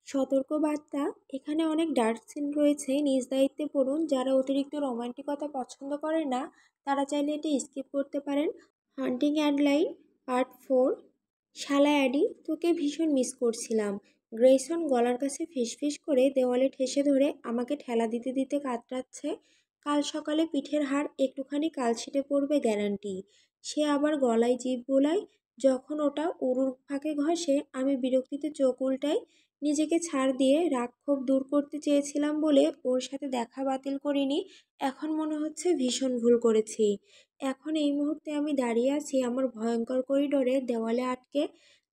সতর্কবার্তা। এখানে অনেক ডার্ক সিন রয়েছে, নিজ দায়িত্বে পড়ুন। যারা অতিরিক্ত রোমান্টিকতা পছন্দ করেন না তারা চাইলে এটি স্কিপ করতে পারেন। হান্টিং অ্যাডলাইন পার্ট 4। শালা অ্যাডি, তোকে ভীষণ মিস করছিলাম। গ্রেইসন গলার কাছে ফিসফিস করে দেওয়ালে ঠেসে ধরে আমাকে ঠেলা দিতে দিতে কাতরাচ্ছে। কাল সকালে পিঠের হাড় একটুখানি কালছিটে পড়বে গ্যারান্টি। সে আবার গলায় জিভ বোলায়। যখন ওটা উরুর ফাঁকে ঘষে আমি বিরক্তিতে চোখ উল্টাই। নিজেকে ছাড় দিয়ে রাগ ক্ষোভ দূর করতে চেয়েছিলাম বলে ওর সাথে দেখা বাতিল করিনি। এখন মনে হচ্ছে ভীষণ ভুল করেছি। এখন এই মুহূর্তে আমি দাঁড়িয়ে আছি আমার ভয়ঙ্কর করিডোরে, দেওয়ালে আটকে।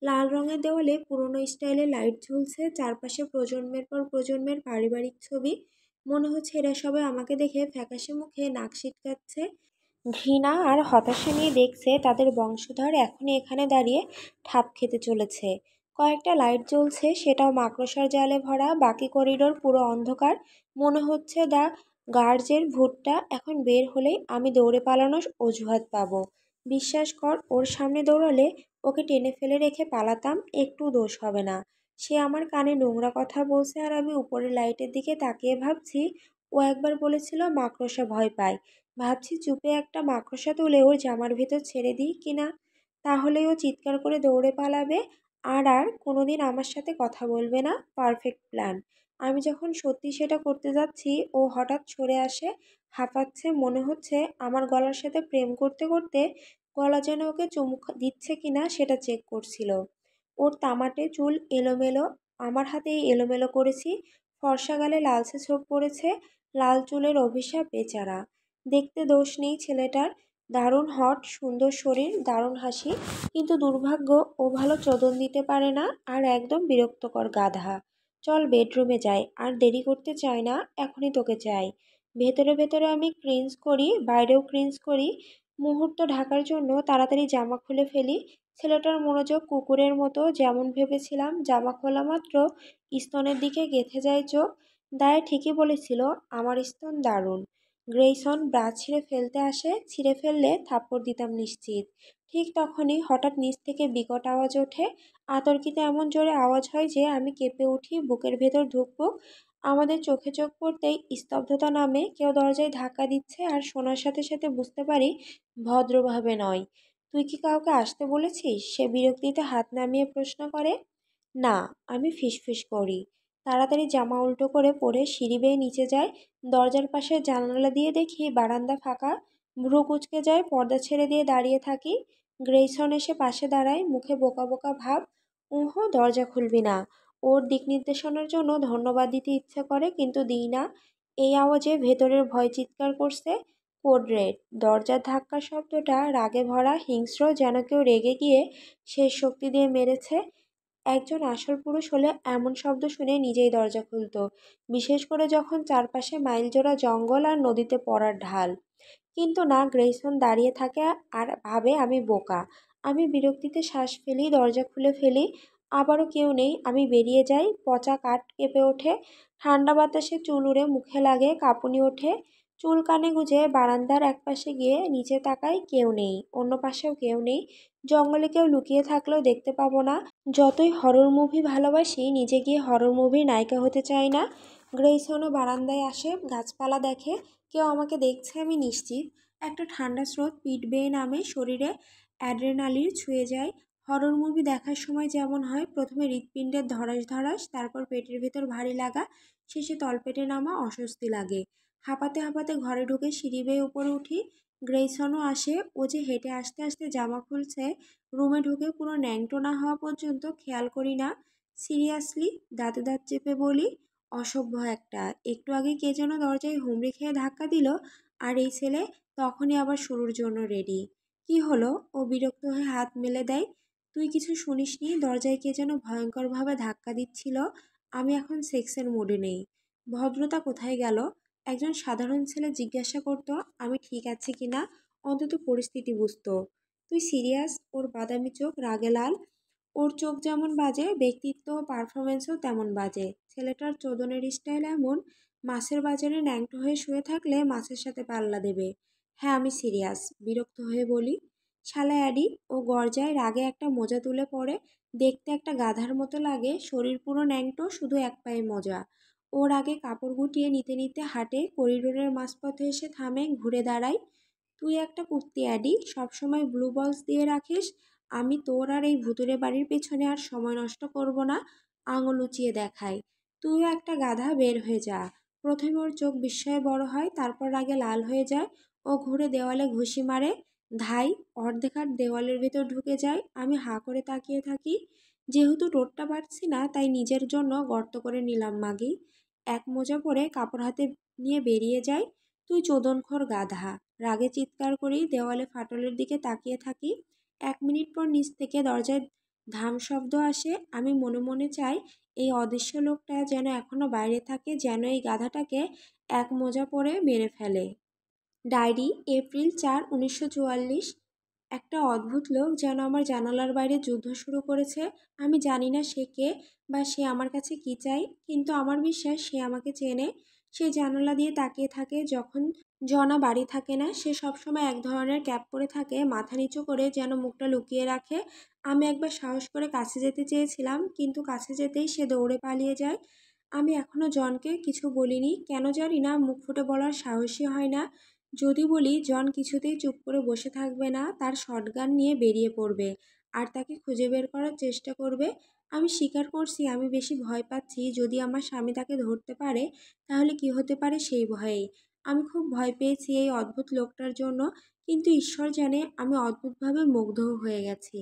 লাল রঙের দেওয়ালে পুরনো স্টাইলে লাইট ঝুলছে, চারপাশে প্রজন্মের পর প্রজন্মের পারিবারিক ছবি। মনে হচ্ছে এরা সবাই আমাকে দেখে ফ্যাকাশে মুখে নাক সিটকাচ্ছে। ঘৃণা আর হতাশা নিয়ে দেখছে তাদের বংশধর এখনই এখানে দাঁড়িয়ে ঠাপ খেতে চলেছে। কয়েকটা লাইট জ্বলছে, সেটাও মাকড়সার জালে ভরা। বাকি করিডোর পুরো অন্ধকার। মনে হচ্ছে দ্য গার্জের ভূতটা এখন বের হলেই আমি দৌড়ে পালানোর অজুহাত পাবো। বিশ্বাস কর, ওর সামনে দৌড়ালে ওকে টেনে ফেলে রেখে পালাতাম, একটু দোষ হবে না। সে আমার কানে নোংরা কথা বলছে আর আমি উপরের লাইটের দিকে তাকিয়ে ভাবছি ও একবার বলেছিল মাকড়সা ভয় পায়। ভাবছি চুপে একটা মাকড়সা তুলে ওর জামার ভেতর ছেড়ে দিই কিনা। তাহলেই ও চিৎকার করে দৌড়ে পালাবে আর আর কোনোদিন আমার সাথে কথা বলবে না। Perfect plan. আমি যখন সত্যি সেটা করতে যাচ্ছি ও হঠাৎ সরে আসে। হাঁপাচ্ছে, মনে হচ্ছে আমার গলার সাথে প্রেম করতে করতে গলা যেন ওকে চুমু দিচ্ছে কিনা সেটা চেক করছিল। ওর তামাটে চুল এলোমেলো, আমার হাতেই এলোমেলো করেছি। ফর্সা গালে লালচে ছোপ পড়েছে। লাল চুলের অভিশাপ বেচারা। দেখতে দোষ নেই ছেলেটার, দারুণ হট, সুন্দর শরীর, দারুণ হাসি। কিন্তু দুর্ভাগ্য ও ভালো চোদন দিতে পারে না আর একদম বিরক্তকর গাধা। চল বেডরুমে যাই, আর দেরি করতে চাই না, এখনই তোকে চাই। ভেতরে ভেতরে আমি ক্রিঞ্জ করি, বাইরেও ক্রিঞ্জ করি। মুহূর্ত ঢাকার জন্য তাড়াতাড়ি জামা খুলে ফেলি। ছেলেটার মনোযোগ কুকুরের মতো, যেমন ভেবেছিলাম। জামা খোলা মাত্র স্তনের দিকে গেঁথে যায় চোখ। দায়ে ঠিকই বলেছিল, আমার স্তন দারুণ। গ্রেইসন ব্রা ছিঁড়ে ফেলতে আসে, ছিঁড়ে ফেললে থাপ্পড় দিতাম নিশ্চিত। ঠিক তখনই হঠাৎ নিচ থেকে বিকট আওয়াজ ওঠে। আতর্কিতে এমন জোরে আওয়াজ হয় যে আমি কেঁপে উঠি, বুকের ভেতর ধুকপুক। আমাদের চোখে চোখ পড়তেই স্তব্ধতা নামে। কেউ দরজায় ধাক্কা দিচ্ছে আর শোনার সাথে সাথে বুঝতে পারি ভদ্রভাবে নয়। তুই কি কাউকে আসতে বলেছিস? সে বিরক্তিতে হাত নামিয়ে প্রশ্ন করে। না, আমি ফিসফিস করি। তাড়াতাড়ি জামা উল্টো করে পরে সিঁড়ি বেয়ে নিচে যায়। দরজার পাশে জানালা দিয়ে দেখি বারান্দা ফাঁকা। ভ্রু কুঁচকে যায়, পর্দা ছেড়ে দিয়ে দাঁড়িয়ে থাকি। গ্রেইসন এসে পাশে দাঁড়ায়, মুখে বোকা বোকা ভাব। দরজা খুলবি না। ওর দিক নির্দেশনার জন্য ধন্যবাদ দিতে ইচ্ছে করে, কিন্তু দিই না। এই আওয়াজে ভেতরের ভয় চিৎকার করছে। Code red. দরজার ধাক্কার শব্দটা রাগে ভরা, হিংস্র, যেন কেউ রেগে গিয়ে শেষ শক্তি দিয়ে মেরেছে। একজন আসল পুরুষ হলে এমন শব্দ শুনে নিজেই দরজা খুলত, বিশেষ করে যখন চারপাশে মাইলজোড়া জঙ্গল আর নদীতে পড়ার ঢাল। কিন্তু না, গ্রেইসন দাঁড়িয়ে থাকে আর ভাবে আমি বোকা। আমি বিরক্তিতে শ্বাস ফেলি, দরজা খুলে ফেলি। আবারও কেউ নেই। আমি বেরিয়ে যাই। পচা কাঠ কেঁপে ওঠে। ঠান্ডা বাতাসে চুল উড়ে মুখে লাগে, কাঁপুনি ওঠে। চুল কানে গুজে বারান্দার একপাশে গিয়ে নিচে তাকাই, কেউ নেই। অন্য পাশেও কেউ নেই। জঙ্গলে কেউ লুকিয়ে থাকলেও দেখতে পাবো না। যতই হরর মুভি ভালোবাসি, নিজে গিয়ে হরর মুভির নায়িকা হতে চাই না। গ্রেইসনও বারান্দায় আসে, গাছপালা দেখে। কেউ আমাকে দেখছে আমি নিশ্চিত। একটা ঠান্ডা স্রোত পিঠ বেয়ে নামে, শরীরে অ্যাড্রেনালিন ছুঁয়ে যায়। হরর মুভি দেখার সময় যেমন হয়, প্রথমে হৃৎপিণ্ডের ধড়াস ধড়াস, তারপর পেটের ভেতর ভারী লাগা, শেষে তলপেটে নামা অস্বস্তি লাগে। হাঁপাতে হাঁপাতে ঘরে ঢুকে সিঁড়ি বেয়ে উপরে উঠি। গ্রেইসনও আসে। ও যে হেঁটে আসতে আসতে জামা খুলছে। রুমে ঢুকে পুরো ন্যাংটো না হওয়া পর্যন্ত খেয়াল করি না। সিরিয়াসলি, দাঁতে দাঁত চেপে বলি, অসভ্য একটা। একটু আগে কে যেন দরজায় হুমড়ি খেয়ে ধাক্কা দিল, আর এই ছেলে তখনই আবার শুরুর জন্য রেডি। কি হলো? ও বিরক্ত হয়ে হাত মেলে দেয়। তুই কিছু শুনিসনি? দরজায় কে যেন ভয়ঙ্করভাবে ধাক্কা দিচ্ছিল। আমি এখন সেক্সের মুডে নেই। ভদ্রতা কোথায় গেল? একজন সাধারণ ছেলে জিজ্ঞাসা করতো আমি ঠিক আছি কিনা, অন্তত পরিস্থিতি বুঝতো। তুই সিরিয়াস? ওর বাদামি চোখ রাগে লাল। ওর চোখ যেমন বাজে, ব্যক্তিত্ব পারফরমেন্সও তেমন বাজে। ছেলেটার চোদনের স্টাইল এমন, মাছের বাজারে ন্যাংটো হয়ে শুয়ে থাকলে মাছের সাথে পাল্লা দেবে। হ্যাঁ, আমি সিরিয়াস। বিরক্ত হয়ে বলি। শালা অ্যাডি। ও গর্জায়, রাগে একটা মোজা তুলে পড়ে। দেখতে একটা গাধার মতো লাগে, শরীর পুরো ন্যাংটো, শুধু এক পায়ে মোজা। ওর আগে কাপড় গুটিয়ে নিতে নিতে হাঁটে, করিডোরের মাঝপথে এসে থামে, ঘুরে দাঁড়ায়। তুই একটা কুত্তি অ্যাডি, সবসময় ব্লু বলস দিয়ে রাখিস। আমি তোর আর এই ভুতুরে বাড়ির পেছনে আর সময় নষ্ট করব না। আঙুল উঁচিয়ে দেখাই। তুইও একটা গাধা, বের হয়ে যা। প্রথমে ওর চোখ বিস্ময়ে বড় হয়, তারপর রাগে লাল হয়ে যায়। ও ঘুরে দেওয়ালে ঘুষি মারে। ধাই, অর্ধেক হাত দেওয়ালের ভেতর ঢুকে যায়। আমি হাঁ করে তাকিয়ে থাকি। যেহেতু টোটটা পারছি না, তাই নিজের জন্য গর্ত করে নিলাম মাগি। এক মোজা পরে কাপড় হাতে নিয়ে বেরিয়ে যায়। তুই চোদনখোর গাধা। রাগে চিৎকার করি, দেওয়ালে ফাটলের দিকে তাকিয়ে থাকি। 1 মিনিট পর নিচ থেকে দরজায় ধাম শব্দ আসে। আমি মনে মনে চাই এই অদৃশ্য লোকটা যেন এখনো বাইরে থাকে, যেন এই গাধাটাকে এক মোজা পরে মেরে ফেলে। Diary, April 4, 1944। একটা অদ্ভুত লোক যেন আমার জানালার বাইরে যুদ্ধ শুরু করেছে। আমি জানি না সে কে বা সে আমার কাছে কী চাই, কিন্তু আমার বিশ্বাস সে আমাকে চেনে। সে জানালা দিয়ে তাকিয়ে থাকে যখন জনা বাড়ি থাকে না। সে সবসময় এক ধরনের ক্যাপ পরে থাকে, মাথা নিচু করে, যেন মুখটা লুকিয়ে রাখে। আমি একবার সাহস করে কাছে যেতে চেয়েছিলাম, কিন্তু কাছে যেতেই সে দৌড়ে পালিয়ে যায়। আমি এখনও জনকে কিছু বলিনি, কেন জানি না, মুখ ফুটে বলার সাহসই হয় না। যদি বলি, জন কিছুতেই চুপ করে বসে থাকবে না, তার শটগান নিয়ে বেরিয়ে পড়বে আর তাকে খুঁজে বের করার চেষ্টা করবে। আমি স্বীকার করছি আমি বেশি ভয় পাচ্ছি। যদি আমার স্বামী তাকে ধরতে পারে, তাহলে কি হতে পারে সেই ভয়েই। আমি খুব ভয় পেয়েছি এই অদ্ভুত লোকটার জন্য, কিন্তু ঈশ্বর জানে আমি অদ্ভুতভাবে মুগ্ধ হয়ে গেছি।